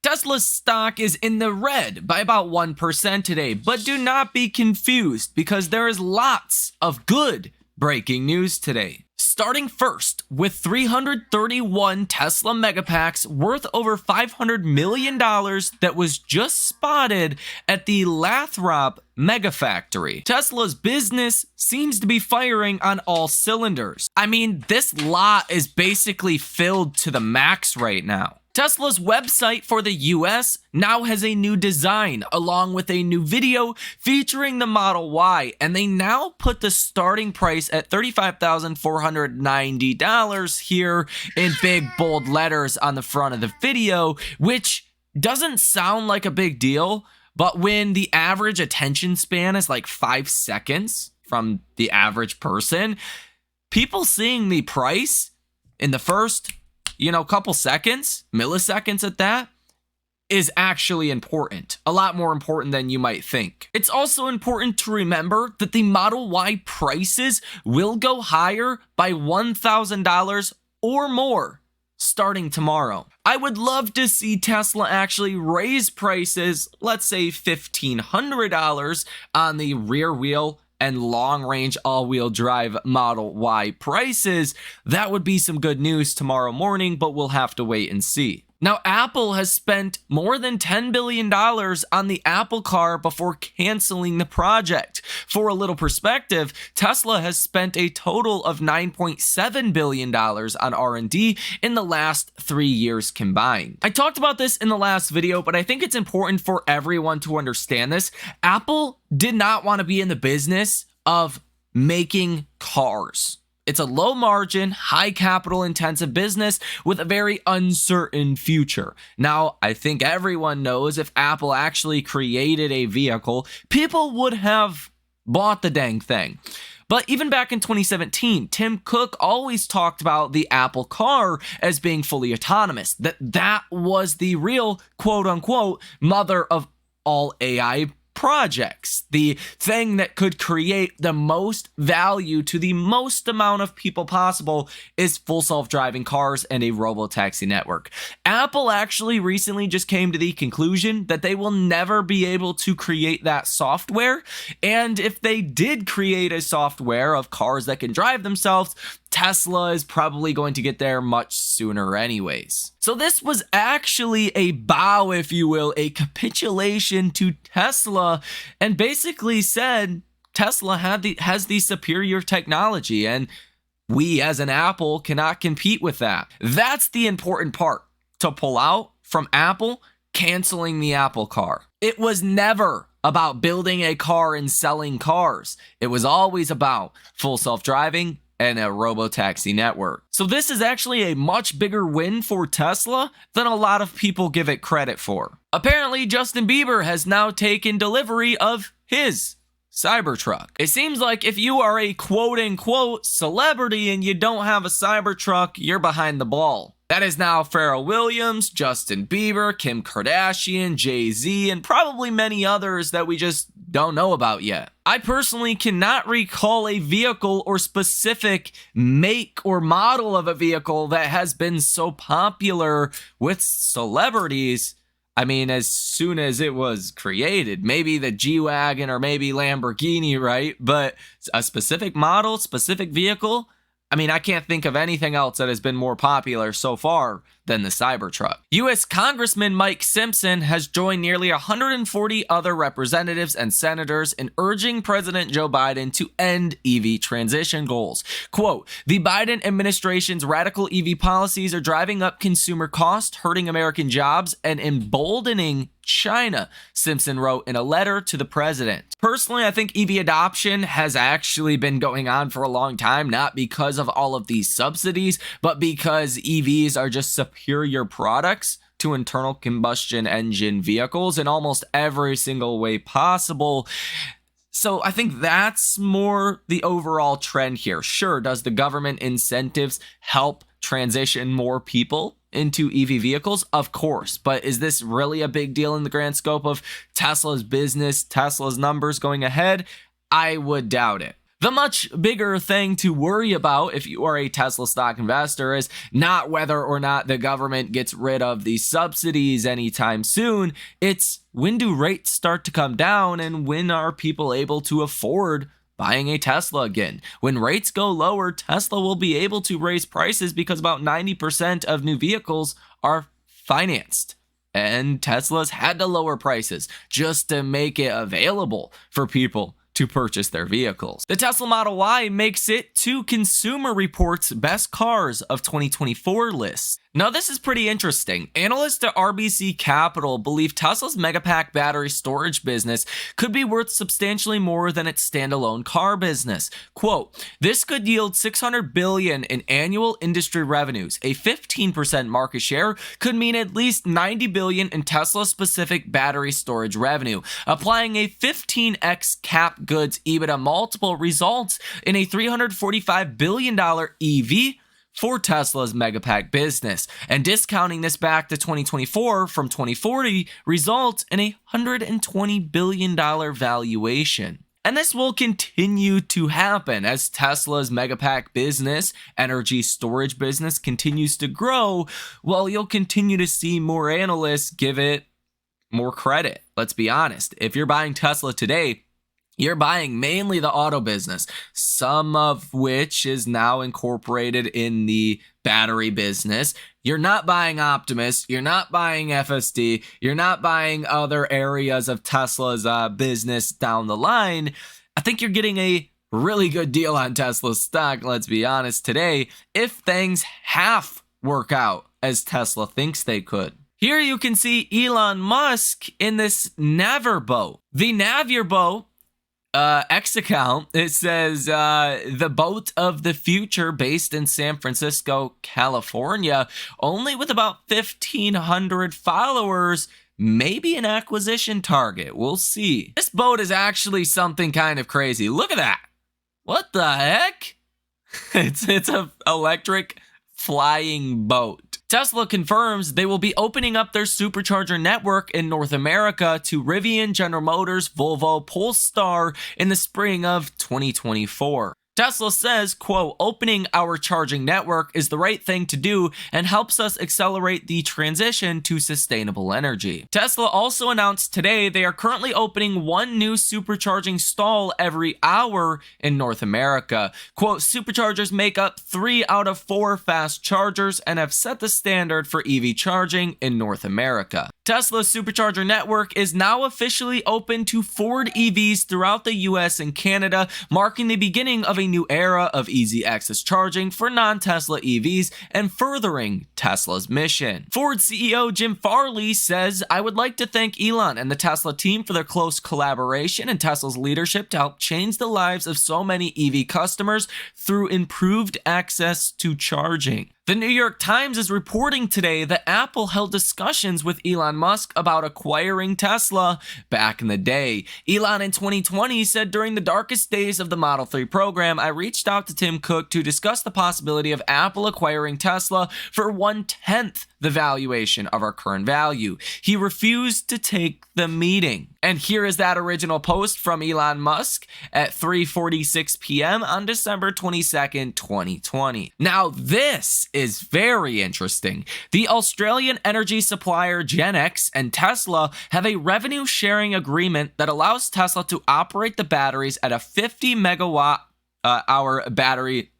Tesla's stock is in the red by about 1% today, but do not be confused because there is lots of good breaking news today. Starting first with 331 Tesla Megapacks worth over $500 million that was just spotted at the Lathrop Megafactory. Tesla's business seems to be firing on all cylinders. I mean, this lot is basically filled to the max right now. Tesla's website for the US now has a new design along with a new video featuring the Model Y, and they now put the starting price at $35,490 here in big bold letters on the front of the video, which doesn't sound like a big deal, but when the average attention span is like 5 seconds from the average person, people seeing the price in the first couple seconds, milliseconds at that, is actually important. A lot more important than you might think. It's also important to remember that the Model Y prices will go higher by $1,000 or more starting tomorrow. I would love to see Tesla actually raise prices, let's say $1,500 on the rear wheel and long-range all-wheel drive Model Y prices. That would be some good news tomorrow morning, but we'll have to wait and see. Now, Apple has spent more than $10 billion on the Apple Car before canceling the project. For a little perspective, Tesla has spent a total of $9.7 billion on R&D in the last 3 years combined. I talked about this in the last video, but I think it's important for everyone to understand this. Apple did not want to be in the business of making cars. It's a low margin, high capital intensive business with a very uncertain future. Now, I think everyone knows if Apple actually created a vehicle, people would have bought the dang thing. But even back in 2017, Tim Cook always talked about the Apple Car as being fully autonomous, that was the real quote unquote mother of all AI projects, the thing that could create the most value to the most amount of people possible is full self-driving cars and a robo-taxi network. Apple actually recently just came to the conclusion that they will never be able to create that software, and if they did create a software of cars that can drive themselves, Tesla is probably going to get there much sooner anyways. So this was actually a bow, if you will, a capitulation to Tesla, and basically said Tesla has the superior technology and we as an Apple cannot compete with that. That's the important part to pull out from Apple canceling the Apple Car. It was never about building a car and selling cars. It was always about full self-driving and a robo-taxi network. So this is actually a much bigger win for Tesla than a lot of people give it credit for. Apparently, Justin Bieber has now taken delivery of his Cybertruck. It seems like if you are a quote-unquote celebrity and you don't have a Cybertruck, you're behind the ball. That is now Pharrell Williams, Justin Bieber, Kim Kardashian, Jay-Z, and probably many others that we just don't know about yet. I personally cannot recall a vehicle or specific make or model of a vehicle that has been so popular with celebrities. I mean, as soon as it was created, maybe the G-Wagon or maybe Lamborghini, right? But a specific model, specific vehicle, I mean, I can't think of anything else that has been more popular so far than the Cybertruck. U.S. Congressman Mike Simpson has joined nearly 140 other representatives and senators in urging President Joe Biden to end EV transition goals. Quote, "The Biden administration's radical EV policies are driving up consumer costs, hurting American jobs, and emboldening China," Simpson wrote in a letter to the president. Personally, I think EV adoption has actually been going on for a long time, not because of all of these subsidies, but because EVs are just superior products to internal combustion engine vehicles in almost every single way possible. So I think that's more the overall trend here. Sure, does the government incentives help transition more people into EV vehicles? Of course, but is this really a big deal in the grand scope of Tesla's business, Tesla's numbers going ahead? I would doubt it. The much bigger thing to worry about if you are a Tesla stock investor is not whether or not the government gets rid of these subsidies anytime soon. It's when do rates start to come down and when are people able to afford buying a Tesla again. When rates go lower, Tesla will be able to raise prices because about 90% of new vehicles are financed. And Tesla's had to lower prices just to make it available for people to purchase their vehicles. The Tesla Model Y makes it to Consumer Reports' Best Cars of 2024 list. Now, this is pretty interesting. Analysts at RBC Capital believe Tesla's Megapack battery storage business could be worth substantially more than its standalone car business. Quote, this could yield $600 billion in annual industry revenues. A 15% market share could mean at least $90 billion in Tesla-specific battery storage revenue. Applying a 15x cap goods EBITDA multiple results in a $345 billion EV for Tesla's Megapack business, and discounting this back to 2024 from 2040 results in a $120 billion valuation. And this will continue to happen as Tesla's Megapack business, energy storage business, continues to grow. Well, you'll continue to see more analysts give it more credit. Let's be honest. If you're buying Tesla today, you're buying mainly the auto business, some of which is now incorporated in the battery business. You're not buying Optimus. You're not buying FSD. You're not buying other areas of Tesla's business down the line. I think you're getting a really good deal on Tesla stock, let's be honest, today, if things half work out as Tesla thinks they could. Here you can see Elon Musk in this Navier boat. The Navier boat X account, it says the boat of the future based in San Francisco, California, only with about 1,500 followers, maybe an acquisition target. We'll see. This boat is actually something kind of crazy. Look at that. What the heck? It's an electric flying boat. Tesla confirms they will be opening up their Supercharger network in North America to Rivian, General Motors, Volvo, Polestar in the spring of 2024. Tesla says, quote, opening our charging network is the right thing to do and helps us accelerate the transition to sustainable energy. Tesla also announced today they are currently opening one new supercharging stall every hour in North America. Quote, superchargers make up 3 out of 4 fast chargers and have set the standard for EV charging in North America. Tesla's Supercharger network is now officially open to Ford EVs throughout the US and Canada, marking the beginning of a new era of easy access charging for non-Tesla EVs and furthering Tesla's mission. Ford CEO Jim Farley says, I would like to thank Elon and the Tesla team for their close collaboration and Tesla's leadership to help change the lives of so many EV customers through improved access to charging. The New York Times is reporting today that Apple held discussions with Elon Musk about acquiring Tesla back in the day. Elon in 2020 said during the darkest days of the Model 3 program, I reached out to Tim Cook to discuss the possibility of Apple acquiring Tesla for 1/10 the valuation of our current value. He refused to take the meeting. And here is that original post from Elon Musk at 3:46 p.m. on December 22nd, 2020. Now, this is very interesting. The Australian energy supplier Genex and Tesla have a revenue sharing agreement that allows Tesla to operate the batteries at a 50 megawatt hour battery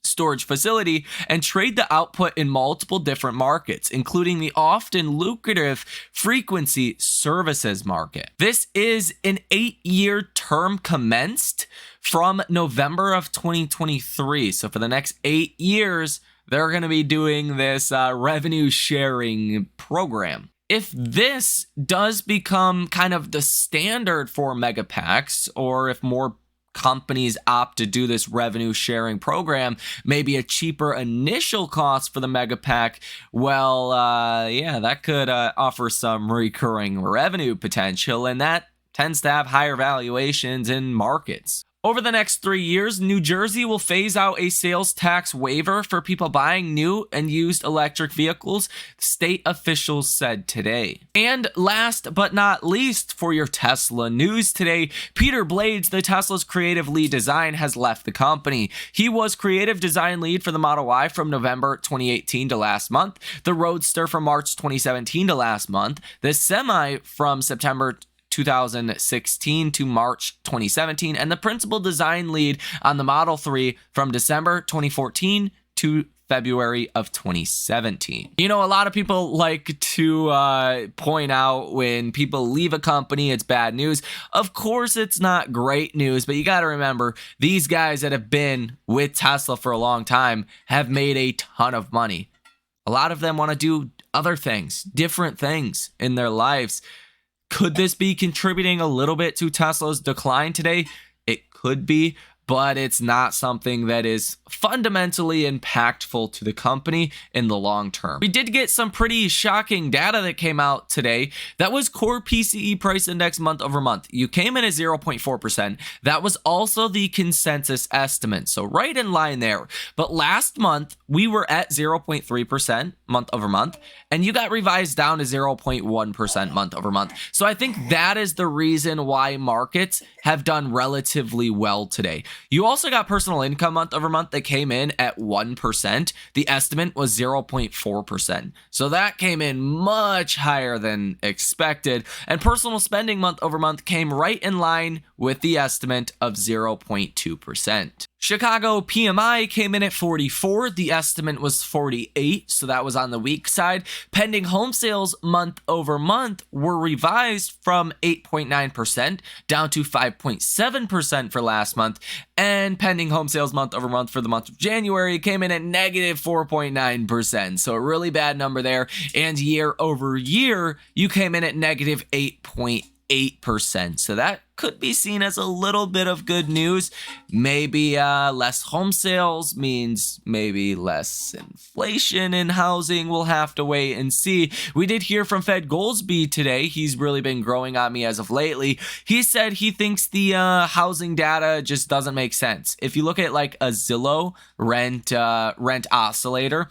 storage facility and trade the output in multiple different markets, including the often lucrative frequency services market. This is an 8-year term commenced from November of 2023. So for the next 8 years, they're going to be doing this revenue sharing program. If this does become kind of the standard for megapacks, or if more companies opt to do this revenue sharing program, maybe a cheaper initial cost for the megapack, well, yeah, that could offer some recurring revenue potential, and that tends to have higher valuations in markets. Over the next 3 years, New Jersey will phase out a sales tax waiver for people buying new and used electric vehicles, state officials said today. And last but not least, for your Tesla news today, Peter Blades, the Tesla's creative lead design, has left the company. He was creative design lead for the Model Y from November 2018 to last month, the Roadster from March 2017 to last month, the Semi from September 2016 to March 2017, and the principal design lead on the Model 3 from December 2014 to February of 2017. You know, a lot of people like to point out when people leave a company, it's bad news. Of course, it's not great news, but you got to remember, these guys that have been with Tesla for a long time have made a ton of money. A lot of them want to do other things, different things in their lives. Could this be contributing a little bit to Tesla's decline today? It could be, but it's not something that is fundamentally impactful to the company in the long term. We did get some pretty shocking data that came out today. That was core PCE price index month over month. You came in at 0.4%. That was also the consensus estimate, so right in line there. But last month, we were at 0.3% month over month, and you got revised down to 0.1% month over month. So I think that is the reason why markets have done relatively well today. You also got personal income month over month that came in at 1%. The estimate was 0.4%. So that came in much higher than expected. And personal spending month over month came right in line with the estimate of 0.2%. Chicago PMI came in at 44. The estimate was 48, so that was on the weak side. Pending home sales month over month were revised from 8.9% down to 5.7% for last month. And pending home sales month over month for the month of January came in at negative 4.9%. So a really bad number there. And year over year, you came in at negative 8.8%. So that could be seen as a little bit of good news. Maybe less home sales means maybe less inflation in housing. We'll have to wait and see. We did hear from Fed Goolsbee today. He's really been growing on me as of lately. He said he thinks the housing data just doesn't make sense. If you look at like a Zillow rent oscillator,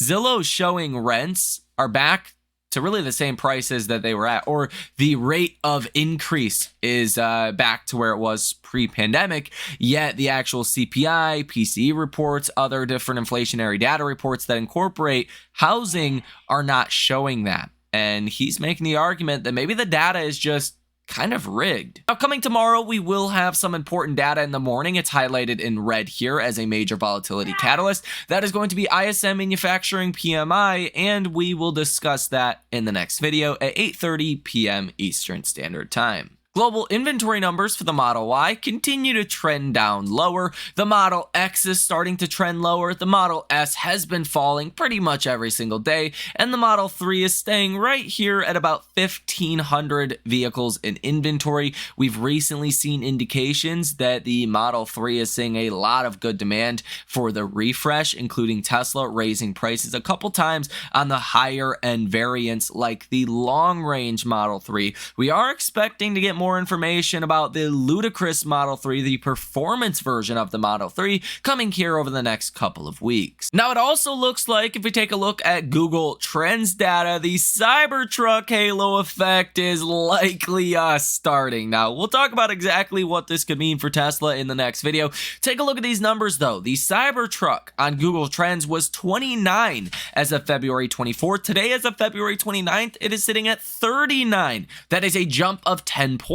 Zillow's showing rents are back to really the same prices that they were at, or the rate of increase is back to where it was pre-pandemic, yet the actual CPI, PCE reports, other different inflationary data reports that incorporate housing are not showing that. And he's making the argument that maybe the data is just kind of rigged. Now, coming tomorrow, we will have some important data in the morning. It's highlighted in red here as a major volatility catalyst. That is going to be ISM Manufacturing PMI, and we will discuss that in the next video at 8:30 p.m. Eastern Standard Time. Global inventory numbers for the Model Y continue to trend down lower. The Model X is starting to trend lower. The Model S has been falling pretty much every single day. And the Model 3 is staying right here at about 1,500 vehicles in inventory. We've recently seen indications that the Model 3 is seeing a lot of good demand for the refresh, including Tesla raising prices a couple times on the higher end variants like the long-range Model 3. We are expecting to get more information about the ludicrous Model 3, the performance version of the Model 3, coming here over the next couple of weeks. Now, it also looks like, if we take a look at Google Trends data, the Cybertruck halo effect is likely starting. Now, we'll talk about exactly what this could mean for Tesla in the next video. Take a look at these numbers, though. The Cybertruck on Google Trends was 29 as of February 24th. Today, as of February 29th, it is sitting at 39. That is a jump of 10 points.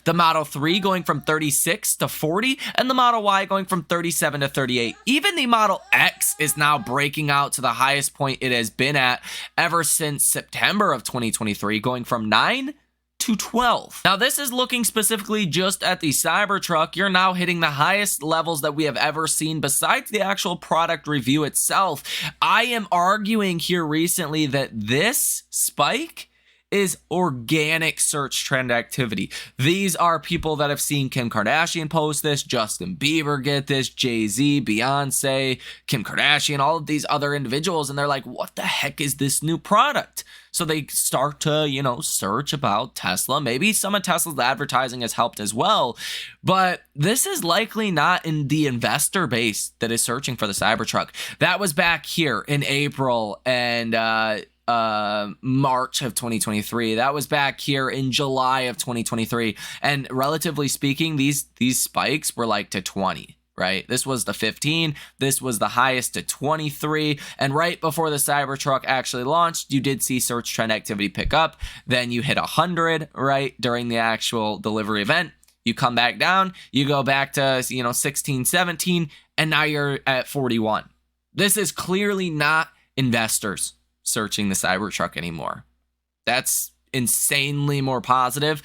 The Model 3 going from 36 to 40, and the Model Y going from 37 to 38. Even the Model X is now breaking out to the highest point it has been at ever since September of 2023, going from 9 to 12. Now, this is looking specifically just at the Cybertruck. You're now hitting the highest levels that we have ever seen besides the actual product review itself. I am arguing here recently that this spike is organic search trend activity. These are people that have seen Kim Kardashian post this, Justin Bieber get this, Jay-Z, Beyonce, Kim Kardashian, all of these other individuals, and they're like, what the heck is this new product? So they start to, search about Tesla. Maybe some of Tesla's advertising has helped as well, but this is likely not in the investor base that is searching for the Cybertruck. That was back here in April and March of 2023. That was back here in July of 2023. And relatively speaking, these spikes were like to 20. Right? This was the 15. This was the highest to 23. And right before the Cybertruck actually launched, you did see search trend activity pick up. Then you hit 100, right? During the actual delivery event. You come back down, you go back to, 16, 17, and now you're at 41. This is clearly not investors searching the Cybertruck anymore. That's insanely more positive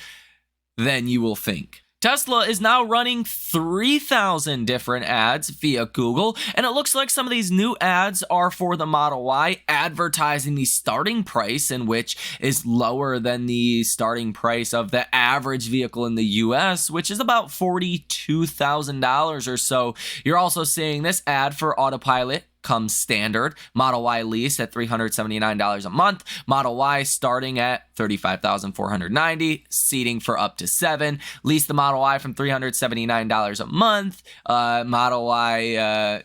than you will think. Tesla is now running 3,000 different ads via Google, and it looks like some of these new ads are for the Model Y, advertising the starting price, in which is lower than the starting price of the average vehicle in the US, which is about $42,000 or so. You're also seeing this ad for Autopilot comes standard, Model Y lease at $379 a month, Model Y starting at $35,490, seating for up to 7, lease the Model Y from $379 a month, Model Y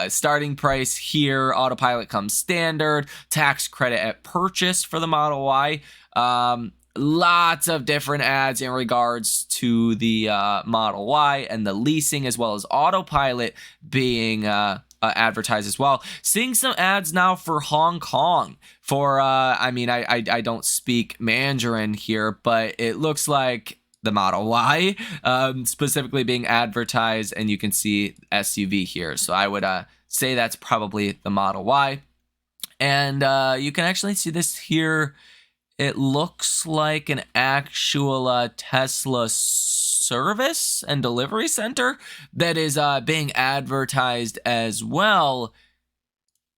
starting price here, Autopilot comes standard, tax credit at purchase for the Model Y. Lots of different ads in regards to the Model Y and the leasing, as well as Autopilot being advertised as well. Seeing some ads now for Hong Kong for I don't speak Mandarin here, but it looks like the Model Y specifically being advertised, and you can see SUV here. So I would say that's probably the Model Y. And you can actually see this here. It looks like an actual Tesla service and delivery center that is being advertised as well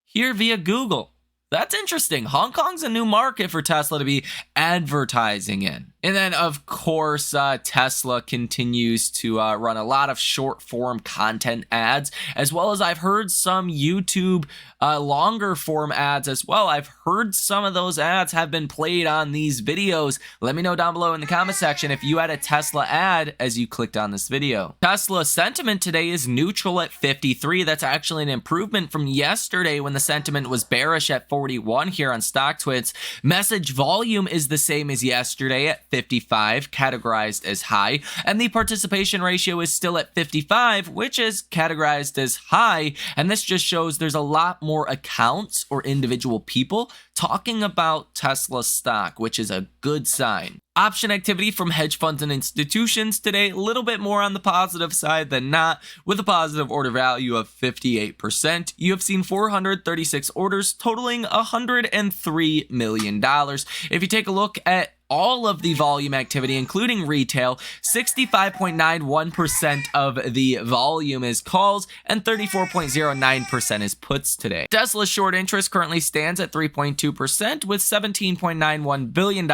here via Google. That's interesting. Hong Kong's a new market for Tesla to be advertising in. And then, of course, Tesla continues to run a lot of short form content ads, as well as I've heard some YouTube longer form ads as well. I've heard some of those ads have been played on these videos. Let me know down below in the comment section if you had a Tesla ad as you clicked on this video. Tesla sentiment today is neutral at 53. That's actually an improvement from yesterday when the sentiment was bearish at 41 here on StockTwits. Message volume is the same as yesterday at 55, categorized as high, and the participation ratio is still at 55, which is categorized as high, and this just shows there's a lot more accounts or individual people talking about Tesla stock, which is a good sign. Option activity from hedge funds and institutions today, a little bit more on the positive side than not, with a positive order value of 58%. You have seen 436 orders totaling $103 million. If you take a look at all of the volume activity, including retail, 65.91% of the volume is calls and 34.09% is puts today. Tesla's short interest currently stands at 3.2% with $17.91 billion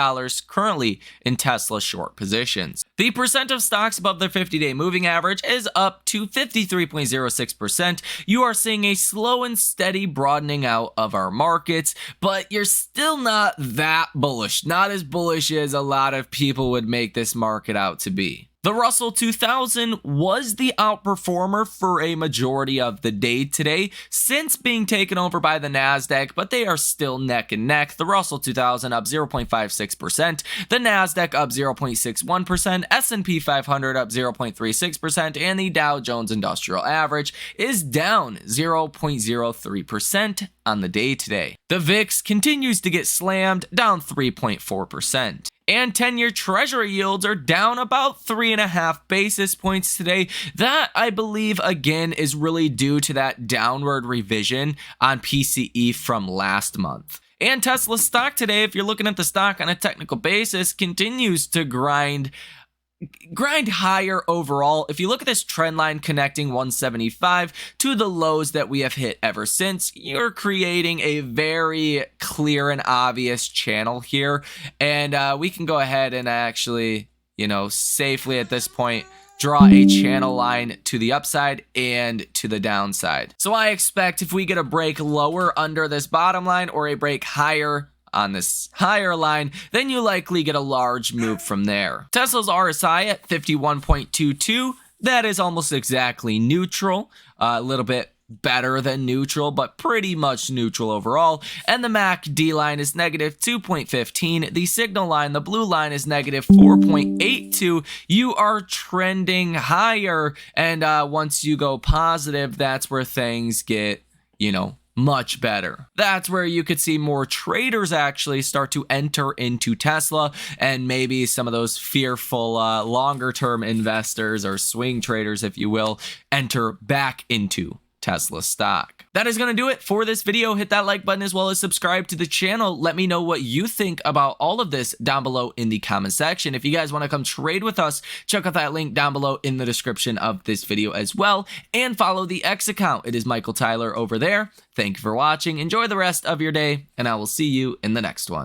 currently in Tesla short positions. The percent of stocks above their 50-day moving average is up to 53.06%. You are seeing a slow and steady broadening out of our markets, but you're still not that bullish, not as bullish as a lot of people would make this market out to be. The Russell 2000 was the outperformer for a majority of the day today, since being taken over by the NASDAQ, but they are still neck and neck. The Russell 2000 up 0.56%, the NASDAQ up 0.61%, S&P 500 up 0.36%, and the Dow Jones Industrial Average is down 0.03% on the day today. The VIX continues to get slammed, down 3.4%. And 10-year treasury yields are down about 3.5 basis points today. That, I believe, again, is really due to that downward revision on PCE from last month. And Tesla stock today, if you're looking at the stock on a technical basis, continues to grind grind higher overall. If you look at this trend line connecting 175 to the lows that we have hit ever since, you're creating a very clear and obvious channel here. And we can go ahead and actually, safely at this point, draw a channel line to the upside and to the downside. So I expect if we get a break lower under this bottom line or a break higher on this higher line, then you likely get a large move from there. Tesla's RSI at 51.22, that is almost exactly neutral, a little bit better than neutral, but pretty much neutral overall. And the MACD line is negative 2.15. The signal line, the blue line, is negative 4.82. You are trending higher, and once you go positive, that's where things get, much better. That's where you could see more traders actually start to enter into Tesla, and maybe some of those fearful longer term investors or swing traders, if you will, enter back into Tesla stock. That is going to do it for this video. Hit that like button as well as subscribe to the channel. Let me know what you think about all of this down below in the comment section. If you guys want to come trade with us, check out that link down below in the description of this video as well, and follow the X account. It is Michael Tyler over there. Thank you for watching. Enjoy the rest of your day, and I will see you in the next one.